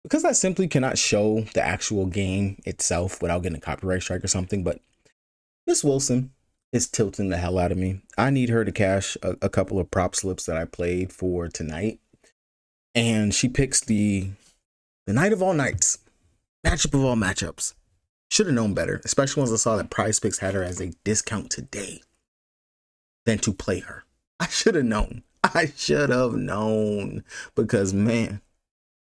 because I simply cannot show the actual game itself without getting a copyright strike or something. But Miss Wilson is tilting the hell out of me. I need her to cash a couple of prop slips that I played for tonight. And she picks the night of all nights, matchup of all matchups. Should have known better, especially once I saw that Prize Picks had her as a discount today, than to play her. I should have known. I should have known, because man,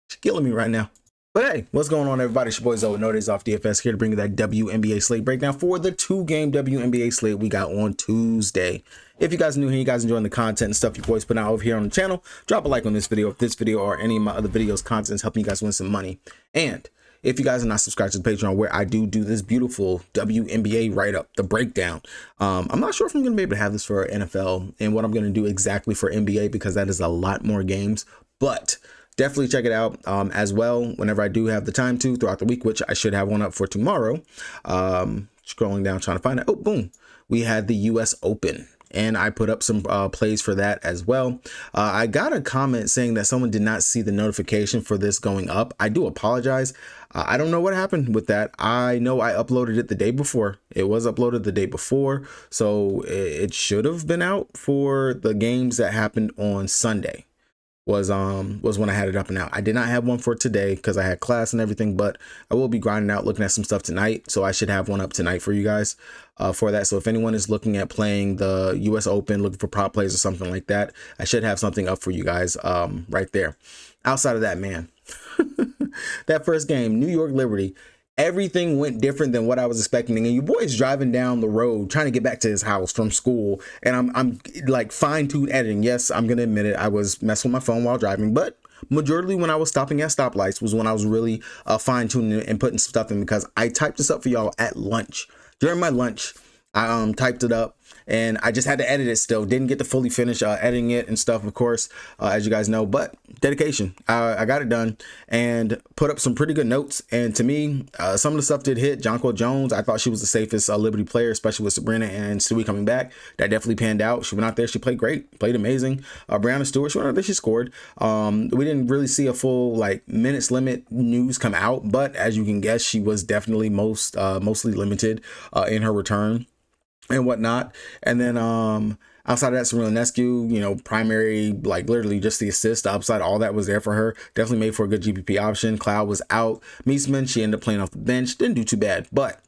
she's killing me right now. But hey, what's going on, everybody? It's your boy Zoe, No Days Off DFS, here to bring you that WNBA slate breakdown for the 2-game WNBA slate we got on Tuesday. If you guys are new here, you guys enjoying the content and stuff you boys put out over here on the channel, drop a like on this video. If this video or any of my other videos, content is helping you guys win some money. And if you guys are not subscribed to the Patreon, where I do this beautiful WNBA write-up, the breakdown. I'm not sure if I'm going to be able to have this for NFL and what I'm going to do exactly for NBA, because that is a lot more games. But definitely check it out as well whenever I do have the time to throughout the week, which I should have one up for tomorrow. Scrolling down, trying to find it. Oh, boom. We had the US Open, and I put up some plays for that as well. I got a comment saying that someone did not see the notification for this going up. I do apologize. I don't know what happened with that. I know I uploaded it the day before. It was uploaded the day before, so it should have been out for the games that happened on Sunday. Was when I had it up and out. I did not have one for today because I had class and everything, but I will be grinding out, looking at some stuff tonight. So I should have one up tonight for you guys for that. So if anyone is looking at playing the US Open, looking for prop plays or something like that, I should have something up for you guys right there. Outside of that, man, that first game, New York Liberty, everything went different than what I was expecting. And your boy's driving down the road trying to get back to his house from school, and I'm like fine-tuned editing. Yes, I'm gonna admit it, I was messing with my phone while driving, but majority when I was stopping at stoplights was when I was really fine-tuning and putting stuff in, because I typed this up for y'all at lunch. During my lunch, I typed it up, and I just had to edit it still. Didn't get to fully finish editing it and stuff, of course, as you guys know, but dedication. I got it done and put up some pretty good notes. And to me, some of the stuff did hit. Jonquil Jones, I thought she was the safest Liberty player, especially with Sabrina and Stewie coming back. That definitely panned out. She went out there, she played great, played amazing. Brianna Stewart, she went out there, she scored. We didn't really see a full minutes limit news come out, but as you can guess, she was definitely mostly limited in her return and whatnot. And then outside of that, Serena Nescu, primary, literally just the assist, the upside, all that was there for her. Definitely made for a good GPP option. Cloud was out. Meesman, she ended up playing off the bench. Didn't do too bad. But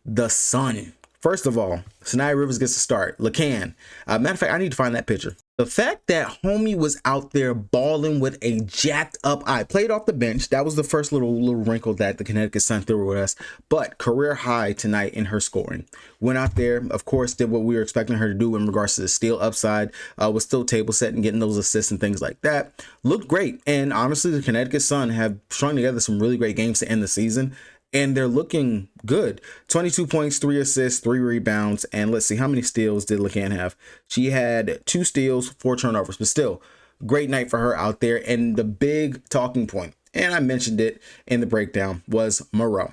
the Sun, first of all, Sanaya Rivers gets to start. Lacan. Matter of fact, I need to find that picture. The fact that homie was out there balling with a jacked up eye, played off the bench. That was the first little wrinkle that the Connecticut Sun threw with us. But career high tonight in her scoring. Went out there, of course, did what we were expecting her to do in regards to the steal upside. Was still table setting, getting those assists and things like that. Looked great. And honestly, the Connecticut Sun have strung together some really great games to end the season, and they're looking good. 22 points, 3 assists, 3 rebounds, and let's see, how many steals did Lacan have? She had 2 steals, 4 turnovers, but still, great night for her out there. And the big talking point, and I mentioned it in the breakdown, was Moreau.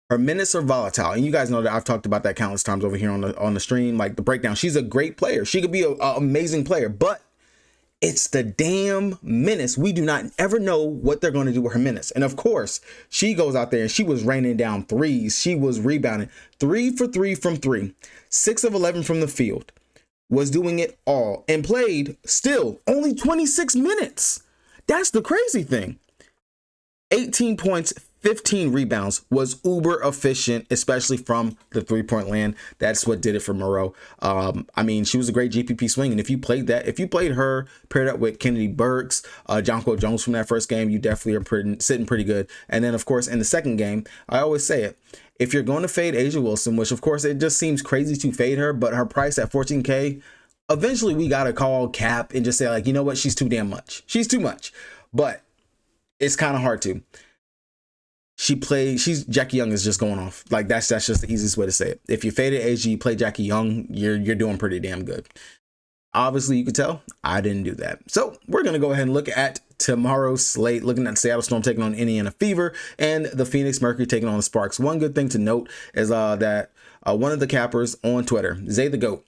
Her minutes are volatile, and you guys know that I've talked about that countless times over here on the stream, the breakdown. She's a great player. She could be an amazing player, but it's the damn minutes. We do not ever know what they're going to do with her minutes. And of course, she goes out there and she was raining down threes. She was rebounding 3 for 3 from 3, 6 of 11 from the field, was doing it all, and played still only 26 minutes. That's the crazy thing. 18 points, 15 rebounds, was uber efficient, especially from the 3-point land. That's what did it for Moreau. I mean, she was a great GPP swing, and if you played her paired up with Kennedy Burks, Jonquil Jones from that first game, you definitely are sitting pretty good. And then, of course, in the second game, I always say it, if you're going to fade A'ja Wilson, which of course it just seems crazy to fade her, but her price at 14K, eventually we gotta call cap and just say, you know what, she's too damn much. She's too much, but it's kind of hard to. Jackie Young is just going off. That's just the easiest way to say it. If you faded AG, play Jackie Young, you're doing pretty damn good. Obviously, you could tell I didn't do that. So we're going to go ahead and look at tomorrow's slate, looking at the Seattle Storm taking on Indiana Fever and the Phoenix Mercury taking on the Sparks. One good thing to note is that one of the cappers on Twitter, Zay the GOAT,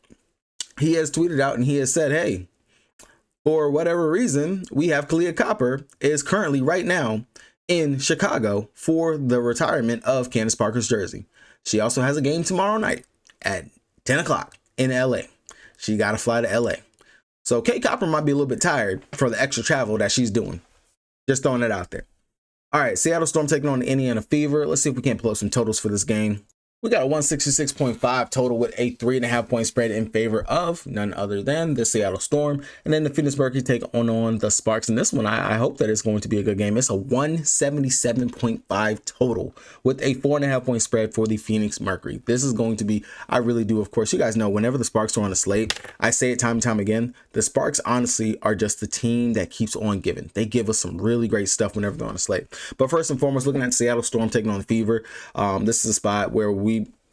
he has tweeted out and he has said, hey, for whatever reason, we have Kalia Copper is currently right now in Chicago for the retirement of Candace Parker's jersey. She also has a game tomorrow night at 10 o'clock in LA. She got to fly to LA. So Kate Copper might be a little bit tired for the extra travel that she's doing. Just throwing it out there. All right, Seattle Storm taking on the Indiana Fever. Let's see if we can't pull up some totals for this game. We got a 166.5 total with a 3.5 point spread in favor of none other than the Seattle Storm. And then the Phoenix Mercury take on the Sparks. And this one, I hope that it's going to be a good game. It's a 177.5 total with a 4.5 point spread for the Phoenix Mercury. This is going to be, I really do, of course, you guys know, whenever the Sparks are on the slate, I say it time and time again, the Sparks honestly are just the team that keeps on giving. They give us some really great stuff whenever they're on the slate. But first and foremost, looking at Seattle Storm taking on the Fever, this is a spot where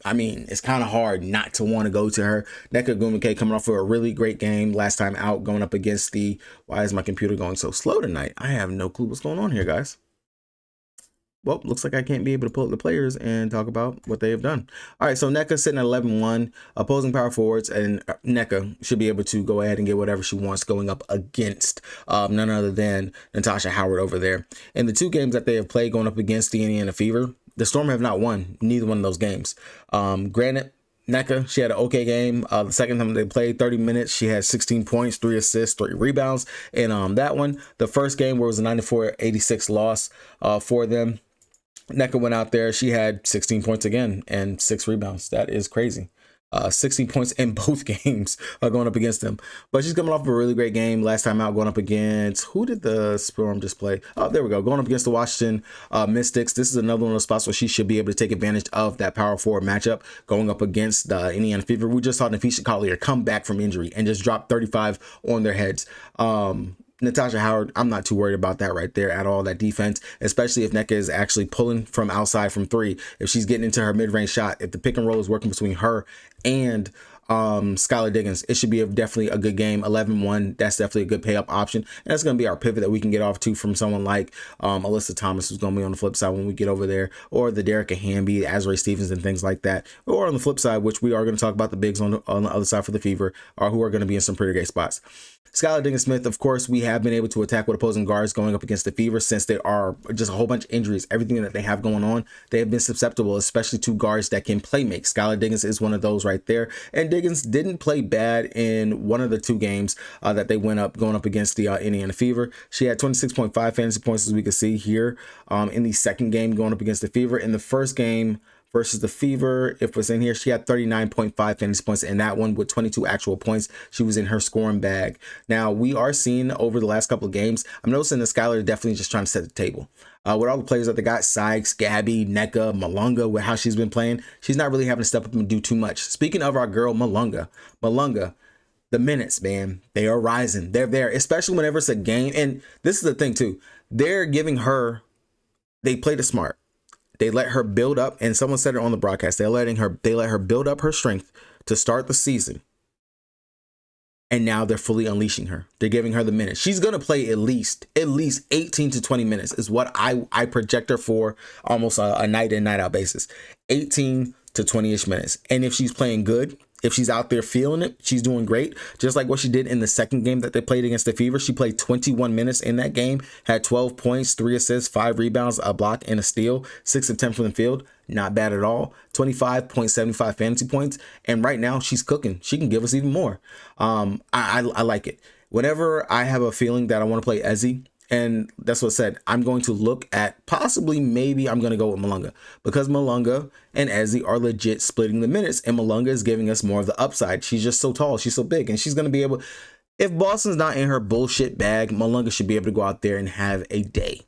it's kind of hard not to want to go to her. Nneka Ogwumike coming off of a really great game last time out, going up against why is my computer going so slow tonight? I have no clue what's going on here, guys. Well, looks like I can't be able to pull up the players and talk about what they have done. All right, so Nneka sitting at 11-1, opposing power forwards, and Nneka should be able to go ahead and get whatever she wants going up against none other than Natasha Howard over there. In the two games that they have played going up against the Indiana Fever, the Storm have not won neither one of those games. Granted, Nneka, she had an okay game. The second time they played 30 minutes, she had 16 points, 3 assists, 3 rebounds. And that one, the first game where it was a 94-86 loss for them, Nneka went out there. She had 16 points again and 6 rebounds. That is crazy. 16 points in both games going up against them. But she's coming off of a really great game last time out, going up against, who did the Storm just play? Oh, there we go. Going up against the Washington Mystics. This is another one of those spots where she should be able to take advantage of that power forward matchup going up against the Indiana Fever. We just saw Nafisha Collier come back from injury and just drop 35 on their heads. Natasha Howard, I'm not too worried about that right there at all, that defense, especially if Nneka is actually pulling from outside from 3. If she's getting into her mid-range shot, if the pick and roll is working between her and Skylar Diggins, it should be definitely a good game. 11-1, that's definitely a good pay up option, and that's going to be our pivot that we can get off to from someone like Alyssa Thomas, who's going to be on the flip side when we get over there, or the Derek Hamby, Azrae Stevens, and things like that. Or on the flip side, which we are going to talk about the bigs on the other side for the Fever, or who are going to be in some pretty great spots. Skylar Diggins-Smith, of course, we have been able to attack with opposing guards going up against the Fever since there are just a whole bunch of injuries. Everything that they have going on, they have been susceptible, especially to guards that can play make. Skylar Diggins is one of those right there. And Diggins didn't play bad in one of the 2 games that they went up going up against the Indiana Fever. She had 26.5 fantasy points, as we can see here, in the second game going up against the Fever. In the first game versus the Fever, if it was in here, she had 39.5 fantasy points in that one with 22 actual points. She was in her scoring bag. Now, we are seeing over the last couple of games, I'm noticing that Skylar definitely just trying to set the table. With all the players that they got, Sykes, Gabby, Nneka, Malunga, with how she's been playing, she's not really having to step up and do too much. Speaking of our girl, Malunga, the minutes, man, they are rising. They're there, especially whenever it's a game. And this is the thing, too. They're giving her, they played it smart. They let her build up, and someone said it on the broadcast. They let her build up her strength to start the season. And now they're fully unleashing her. They're giving her the minutes. She's going to play at least 18 to 20 minutes is what I project her for, almost a night in, night out basis. 18 to 20-ish minutes. And if she's playing good, if she's out there feeling it, she's doing great. Just like what she did in the second game that they played against the Fever. She played 21 minutes in that game, had 12 points, 3 assists, 5 rebounds, a block, and a steal, 6 of 10 from the field. Not bad at all. 25.75 fantasy points. And right now she's cooking. She can give us even more. I like it. Whenever I have a feeling that I want to play Ezzy, and that's what I said, I'm going to look at maybe I'm going to go with Malunga, because Malunga and Ezzy are legit splitting the minutes, and Malunga is giving us more of the upside. She's just so tall. She's so big, and she's going to be able, if Boston's not in her bullshit bag, Malunga should be able to go out there and have a day.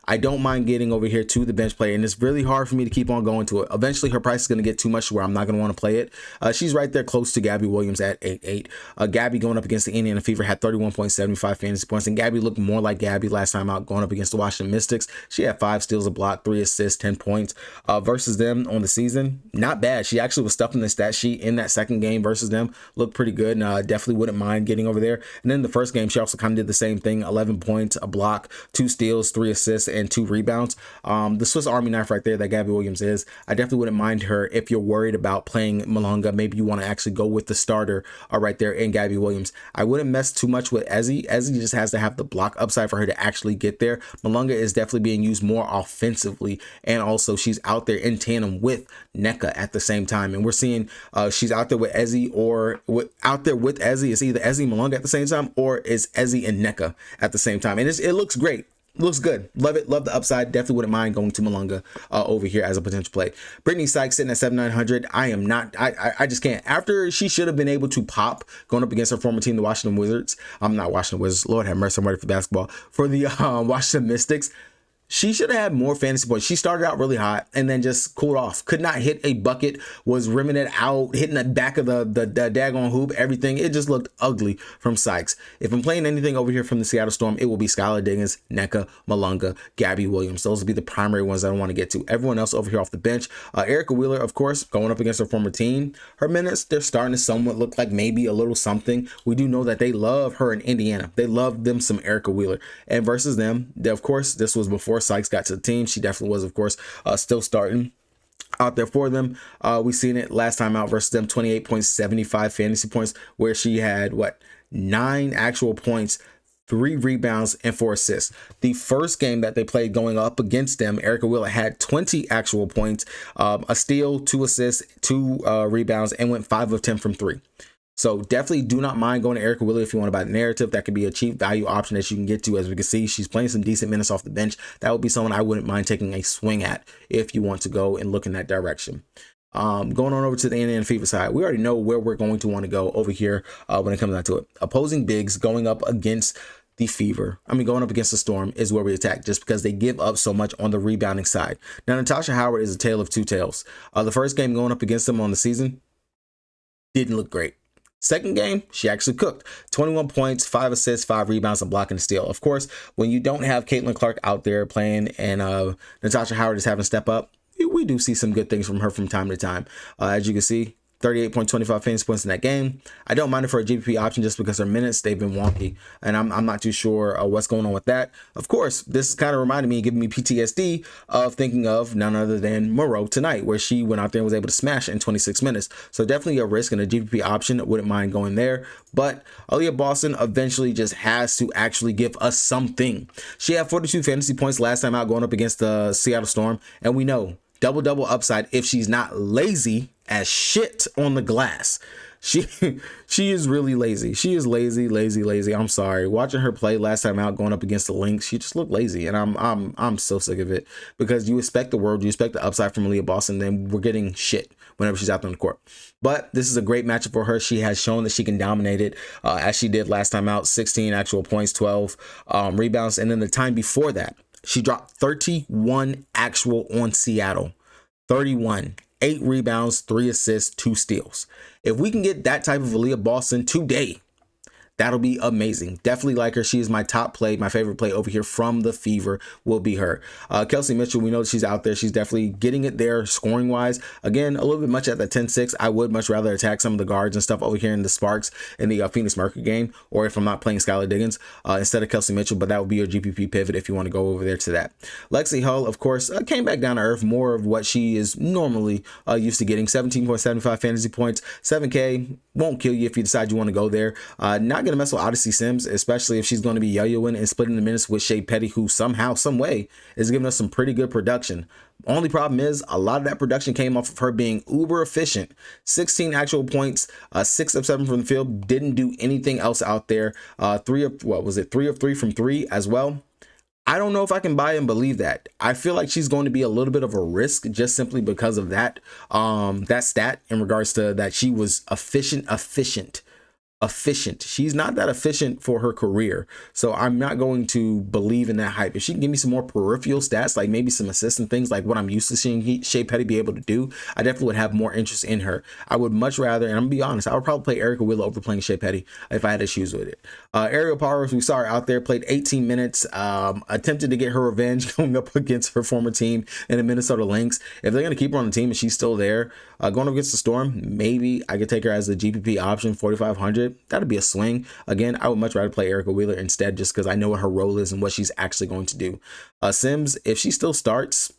I don't mind getting over here to the bench player, and it's really hard for me to keep on going to it. Eventually, her price is going to get too much to where I'm not going to want to play it. She's right there close to Gabby Williams at 8.8. Gabby going up against the Indiana Fever had 31.75 fantasy points, and Gabby looked more like Gabby last time out going up against the Washington Mystics. She had 5 steals, a block, 3 assists, 10 points versus them on the season. Not bad. She actually was stuffing the stat sheet in that second game versus them. Looked pretty good, and definitely wouldn't mind getting over there. And then the first game, she also kind of did the same thing. 11 points, a block, 2 steals, 3 assists. assists and 2 rebounds. The Swiss Army knife right there that Gabby Williams is. I definitely wouldn't mind her if you're worried about playing Malonga. Maybe you want to actually go with the starter right there in Gabby Williams. I wouldn't mess too much with Ezzy. Ezzy just has to have the block upside for her to actually get there. Malonga is definitely being used more offensively, and also she's out there in tandem with NECA at the same time. And we're seeing she's out there with Ezzy, or out there with Ezzy. It's either Ezzy Malonga at the same time, or it's Ezzy and NECA at the same time. And it looks great. Looks good. Love it. Love the upside. Definitely wouldn't mind going to Malonga over here as a potential play. Brittany Sykes sitting at 7,900. I am not. I just can't. After she should have been able to pop going up against her former team, the Washington Wizards. I'm not Washington Wizards. Lord have mercy. I'm ready for basketball. For the Washington Mystics. She should have had more fantasy points. She started out really hot and then just cooled off. Could not hit a bucket, was rimming it out, hitting the back of the daggone hoop, everything. It just looked ugly from Sykes. If I'm playing anything over here from the Seattle Storm, it will be Skylar Diggins, NECA, Malonga, Gabby Williams. Those will be the primary ones I want to get to. Everyone else over here off the bench. Erica Wheeler, of course, going up against her former team. Her minutes, they're starting to somewhat look like maybe a little something. We do know that they love her in Indiana. They love them some Erica Wheeler. And versus them, of course, this was before Sykes got to the team. She definitely was, of course, still starting out there for them. We seen it last time out versus them, 28.75 fantasy points, where she had 9 actual points, 3 rebounds, and 4 assists. The first game that they played going up against them, Erica Wheeler had 20 actual points, a steal, 2 assists, 2 rebounds, and went 5 of 10 from 3. So definitely do not mind going to Erica Wheeler if you want to buy the narrative. That could be a cheap value option that you can get to. As we can see, she's playing some decent minutes off the bench. That would be someone I wouldn't mind taking a swing at if you want to go and look in that direction. Going on over to the Indiana Fever side, we already know where we're going to want to go over here when it comes down to it. Opposing bigs going up against the Fever, going up against the Storm is where we attack, just because they give up so much on the rebounding side. Now, Natasha Howard is a tale of two tales. The first game going up against them on the season didn't look great. Second game, she actually cooked. 21 points, 5 assists, 5 rebounds, and block and steal. Of course, when you don't have Caitlin Clark out there playing and Natasha Howard is having to step up, we do see some good things from her from time to time. As you can see, 38.25 fantasy points in that game. I don't mind it for a GPP option just because her minutes, they've been wonky, and I'm not too sure what's going on with that. Of course, this kind of reminded me, giving me PTSD of thinking of none other than Moreau tonight, where she went out there and was able to smash in 26 minutes. So definitely a risk and a GPP option. Wouldn't mind going there. But Aaliyah Boston eventually just has to actually give us something. She had 42 fantasy points last time out going up against the Seattle Storm, and we know double upside if she's not lazy as shit on the glass. She is really lazy. She is lazy. I'm sorry. Watching her play last time out going up against the Lynx, she just looked lazy, and I'm so sick of it, because you expect the world, you expect the upside from Aaliyah Boston, then we're getting shit whenever she's out there on the court. But this is a great matchup for her. She has shown that she can dominate it, as she did last time out. 16 actual points, 12 rebounds, and then the time before that, she dropped 31 actual on Seattle. 31, 8 rebounds, 3 assists, 2 steals. If we can get that type of Aaliyah Boston today, that'll be amazing. Definitely like her. She is my top play. My favorite play over here from the Fever will be her. Kelsey Mitchell, we know that she's out there. She's definitely getting it there scoring wise. Again, a little bit much at the 10-6. I would much rather attack some of the guards and stuff over here in the Sparks in the Phoenix Mercury game, or if I'm not playing Skylar Diggins instead of Kelsey Mitchell, but that would be your GPP pivot if you want to go over there to that. Lexi Hull, of course, came back down to earth, more of what she is normally used to getting. 17.75 fantasy points, 7K. Won't kill you if you decide you want to go there. Not gonna mess with Odyssey Sims, especially if she's going to be yo-yoing and splitting the minutes with Shea Petty, who somehow, some way is giving us some pretty good production. Only problem is a lot of that production came off of her being uber efficient. 16 actual points, 6 of 7 from the field. Didn't do anything else out there. 3 of 3 from 3 as well. I don't know if I can buy and believe that. I feel like she's going to be a little bit of a risk just simply because of that that stat, in regards to that she was efficient. She's not that efficient for her career, so I'm not going to believe in that hype. If she can give me some more peripheral stats, like maybe some assists and things like what I'm used to seeing Shea Petty be able to do, I definitely would have more interest in her. I would much rather, and I'm gonna be honest, I would probably play Erica Wheeler over playing Shea Petty if I had issues with it. Ariel Powers, we saw her out there, played 18 minutes, attempted to get her revenge going up against her former team in the Minnesota Lynx. If they're gonna keep her on the team and she's still there, going up against the Storm, maybe I could take her as the GPP option, 4,500. good, that'd be a swing. Again, I would much rather play Erica Wheeler instead, just because I know what her role is and what she's actually going to do. Sims, if she still starts,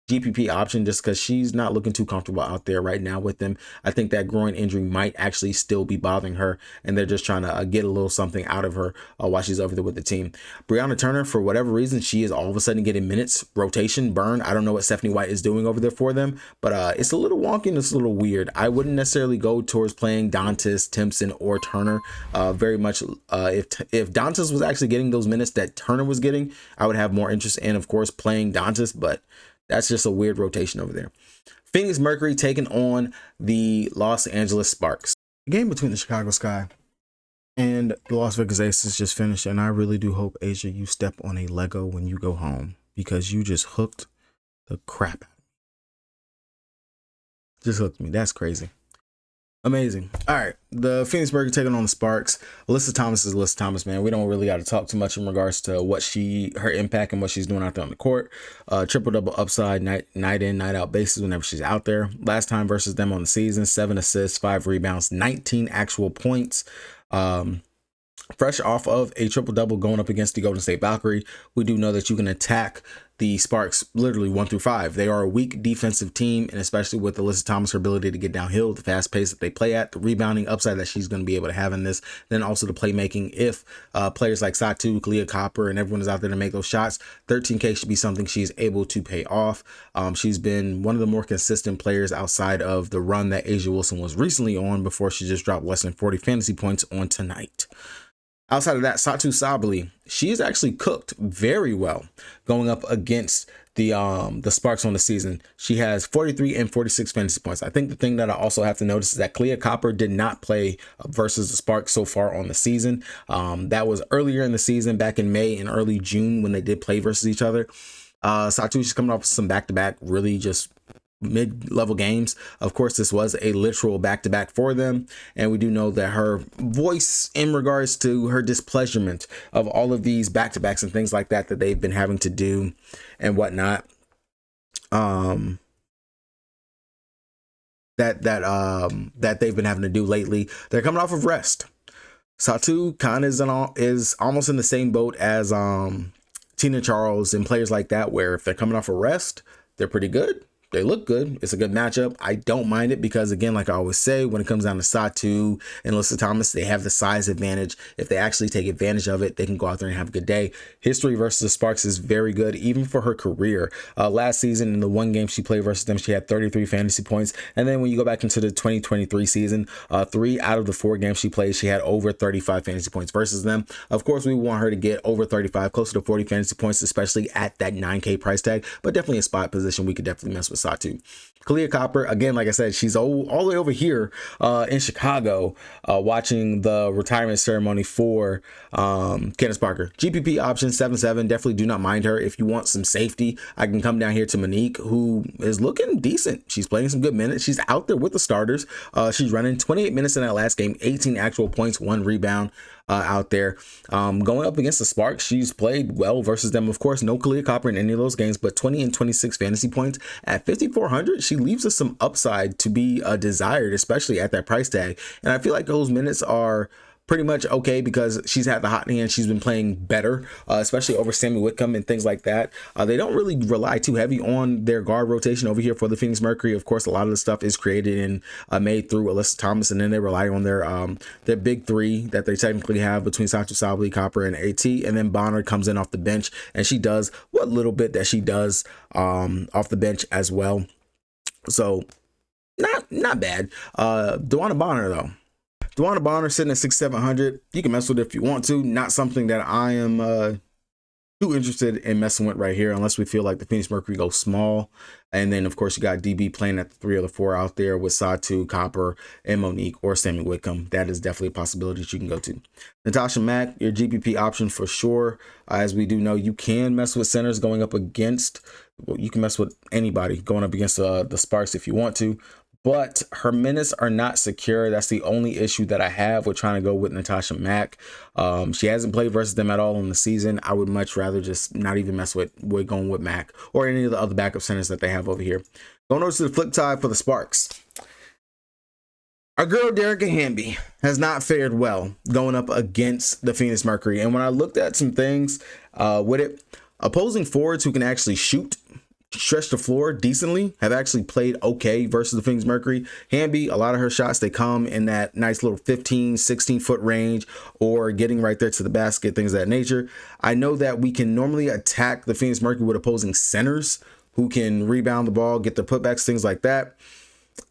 GPP option, just because she's not looking too comfortable out there right now with them. I think that groin injury might actually still be bothering her, and they're just trying to get a little something out of her while she's over there with the team. Brianna Turner, for whatever reason, she is all of a sudden getting minutes, rotation, burn. I don't know what Stephanie White is doing over there for them, but it's a little wonky and it's a little weird. I wouldn't necessarily go towards playing Dantas, Timpson, or Turner. Very much if Dantas was actually getting those minutes that Turner was getting, I would have more interest in, of course, playing Dantas, but that's just a weird rotation over there. Phoenix Mercury taking on the Los Angeles Sparks. The game between the Chicago Sky and the Las Vegas Aces just finished, and I really do hope, Asia, you step on a Lego when you go home, because you just hooked the crap out of me. Just hooked me. That's crazy. Amazing. All right, the Phoenix Mercury taking on the Sparks. Alyssa Thomas is Alyssa Thomas, man. We don't really got to talk too much in regards to what her impact and what she's doing out there on the court. Triple double upside, night in, night out basis whenever she's out there. Last time versus them on the season, 7 assists, 5 rebounds, 19 actual points. Fresh off of a triple double going up against the Golden State Valkyrie, we do know that you can attack the Sparks literally 1 through 5. They are a weak defensive team, and especially with Alyssa Thomas, her ability to get downhill, the fast pace that they play at, the rebounding upside that she's going to be able to have in this, then also the playmaking. If players like Satu, Kalia Copper, and everyone is out there to make those shots, 13K should be something she's able to pay off. She's been one of the more consistent players outside of the run that A'ja Wilson was recently on before she just dropped less than 40 fantasy points on tonight. Outside of that, Satu Sabally, she is actually cooked very well going up against the Sparks on the season. She has 43 and 46 fantasy points. I think the thing that I also have to notice is that Kalia Copper did not play versus the Sparks so far on the season. That was earlier in the season, back in May and early June, when they did play versus each other. Satu, she's coming off with some back-to-back, really just mid-level games. Of course, this was a literal back-to-back for them, and we do know that her voice in regards to her displeasurement of all of these back-to-backs and things like that they've been having to do and whatnot, that they've been having to do lately. They're coming off of rest. Satu kind of is almost in the same boat as Tina Charles and players like that, where if they're coming off of rest, they're pretty good. They look good. It's a good matchup. I don't mind it because, again, like I always say, when it comes down to Satu and Alyssa Thomas, they have the size advantage. If they actually take advantage of it, they can go out there and have a good day. History versus the Sparks is very good, even for her career. Last season, in the one game she played versus them, she had 33 fantasy points. And then when you go back into the 2023 season, 3 out of the 4 games she played, she had over 35 fantasy points versus them. Of course, we want her to get over 35, closer to 40 fantasy points, especially at that 9K price tag. But definitely a spot position we could definitely mess with Satu. Kalia Copper, again, like I said, she's all the way over here in Chicago watching the retirement ceremony for Candace Parker. GPP option 7-7. Definitely do not mind her. If you want some safety, I can come down here to Monique, who is looking decent. She's playing some good minutes. She's out there with the starters. She's running 28 minutes in that last game, 18 actual points, 1 rebound. Out there going up against the Sparks, she's played well versus them. Of course, no Kalia Copper in any of those games, but 20 and 26 fantasy points at 5,400. She leaves us some upside to be desired, especially at that price tag. And I feel like those minutes are pretty much okay because she's had the hot hand. She's been playing better, especially over Sammy Whitcomb and things like that. They don't really rely too heavy on their guard rotation over here for the Phoenix Mercury. Of course, a lot of the stuff is created and made through Alyssa Thomas, and then they rely on their big 3 that they technically have between Satu Sabally, Copper, and AT. And then Bonner comes in off the bench, and she does what little bit that she does off the bench as well. So not bad. DeWanna Bonner, though. DeWanna Bonner sitting at 6,700. You can mess with it if you want to. Not something that I am too interested in messing with right here, unless we feel like the Phoenix Mercury goes small. And then, of course, you got DB playing at the 3 or the 4 out there with Satu, Copper, and Monique, or Sammy Whitcomb. That is definitely a possibility that you can go to. Natasha Mack, your GPP option for sure. As we do know, you can mess with centers going up against, well, you can mess with anybody going up against the Sparks if you want to. But her minutes are not secure. That's the only issue that I have with trying to go with Natasha Mack. She hasn't played versus them at all in the season. I would much rather just not even mess with going with Mack or any of the other backup centers that they have over here. Going over to the flip side for the Sparks. Our girl Derica Hamby has not fared well going up against the Phoenix Mercury. And when I looked at some things with it, opposing forwards who can actually shoot, stretch the floor decently, have actually played okay versus the Phoenix Mercury. Hamby, a lot of her shots, they come in that nice little 15, 16 foot range or getting right there to the basket, things of that nature. I know that we can normally attack the Phoenix Mercury with opposing centers who can rebound the ball, get the putbacks, things like that.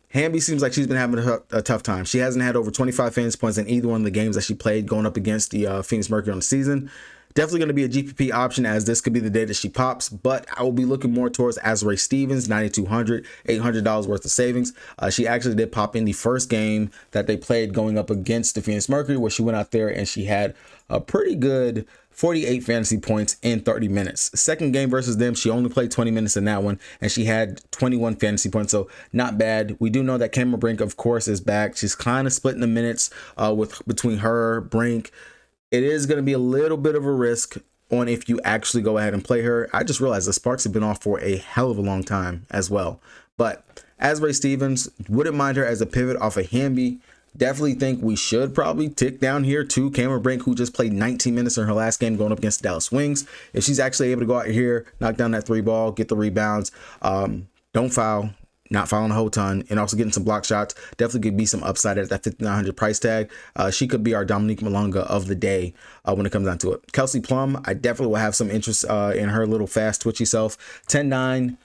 Hamby seems like she's been having a tough time. She hasn't had over 25 fantasy points in either one of the games that she played going up against the Phoenix Mercury on the season. Definitely going to be a GPP option, as this could be the day that she pops, but I will be looking more towards Azrae Stevens, $9,200, $800 worth of savings. She actually did pop in the first game that they played going up against the Phoenix Mercury, where she went out there and she had a pretty good 48 fantasy points in 30 minutes. Second game versus them, she only played 20 minutes in that one, and she had 21 fantasy points, so not bad. We do know that Cameron Brink, of course, is back. She's kind of splitting the minutes between her, Brink. It is going to be a little bit of a risk on if you actually go ahead and play her. I just realized the Sparks have been off for a hell of a long time as well. But Azrae Stevens, wouldn't mind her as a pivot off of Hamby. Definitely think we should probably tick down here to Cameron Brink, who just played 19 minutes in her last game going up against the Dallas Wings. If she's actually able to go out here, knock down that three ball, get the rebounds, don't foul, not fouling a whole ton, and also getting some block shots, definitely could be some upside at that 5,900 price tag. She could be our Dominique Malonga of the day when it comes down to it. Kelsey Plum, I definitely will have some interest in her little fast twitchy self. 10-9.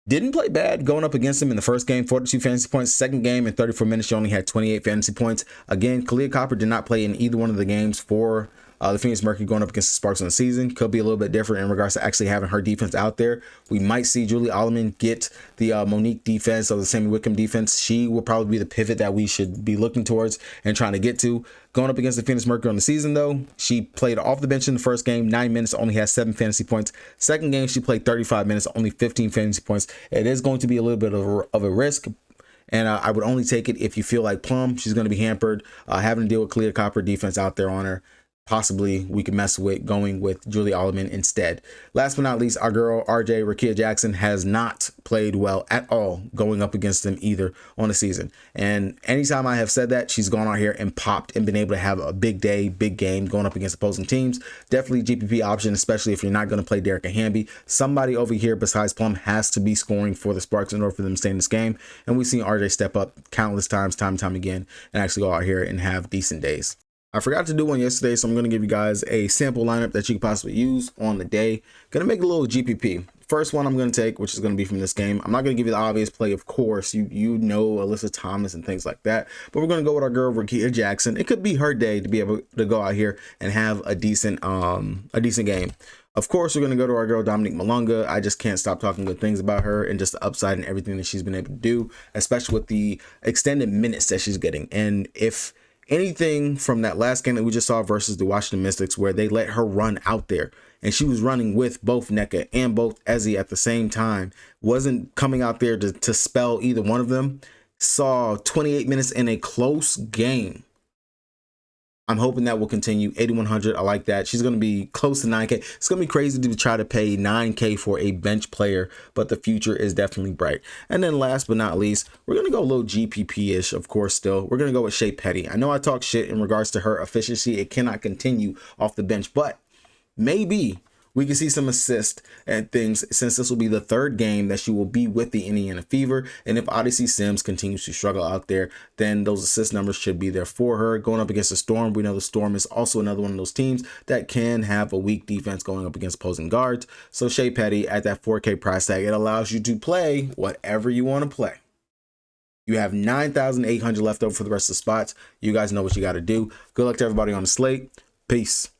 Didn't play bad going up against him in the first game, 42 fantasy points. Second game in 34 minutes, she only had 28 fantasy points. Again, Kalia Copper did not play in either one of the games for the Phoenix Mercury going up against the Sparks on the season. Could be a little bit different in regards to actually having her defense out there. We might see Julie Alleman get the Monique defense or the Sammy Wickham defense. She will probably be the pivot that we should be looking towards and trying to get to. Going up against the Phoenix Mercury on the season, though, she played off the bench in the first game, 9 minutes, only has 7 fantasy points. Second game, she played 35 minutes, only 15 fantasy points. It is going to be a little bit of a risk. And I would only take it if you feel like Plum, she's going to be hampered, having to deal with Kalia Copper defense out there on her. Possibly we can mess with going with Julie Alleman instead. Last but not least, our girl RJ Rakia Jackson has not played well at all going up against them either on the season. And anytime I have said that, she's gone out here and popped and been able to have a big day, big game going up against opposing teams. Definitely GPP option, especially if you're not going to play Derica Hamby. Somebody over here besides Plum has to be scoring for the Sparks in order for them to stay in this game. And we've seen RJ step up countless times, time and time again, and actually go out here and have decent days. I forgot to do one yesterday, so I'm going to give you guys a sample lineup that you could possibly use on the day. Going to make a little GPP. First one I'm going to take, which is going to be from this game. I'm not going to give you the obvious play, of course. You know Alyssa Thomas and things like that. But we're going to go with our girl, Rakia Jackson. It could be her day to be able to go out here and have a decent game. Of course, we're going to go to our girl, Dominique Malonga. I just can't stop talking good things about her and just the upside and everything that she's been able to do, especially with the extended minutes that she's getting. And if anything from that last game that we just saw versus the Washington Mystics, where they let her run out there and she was running with both NECA and both Ezzy at the same time, wasn't coming out there to spell either one of them, saw 28 minutes in a close game. I'm hoping that will continue. 8,100, I like that. She's going to be close to 9K. It's going to be crazy to try to pay 9K for a bench player, but the future is definitely bright. And then last but not least, we're going to go a little GPP-ish, of course, still. We're going to go with Shea Petty. I know I talk shit in regards to her efficiency. It cannot continue off the bench, but maybe we can see some assist and things, since this will be the third game that she will be with the Indiana Fever. And if Odyssey Sims continues to struggle out there, then those assist numbers should be there for her. Going up against the Storm, we know the Storm is also another one of those teams that can have a weak defense going up against opposing guards. So Shea Petty at that 4K price tag, it allows you to play whatever you want to play. You have 9,800 left over for the rest of the spots. You guys know what you got to do. Good luck to everybody on the slate. Peace.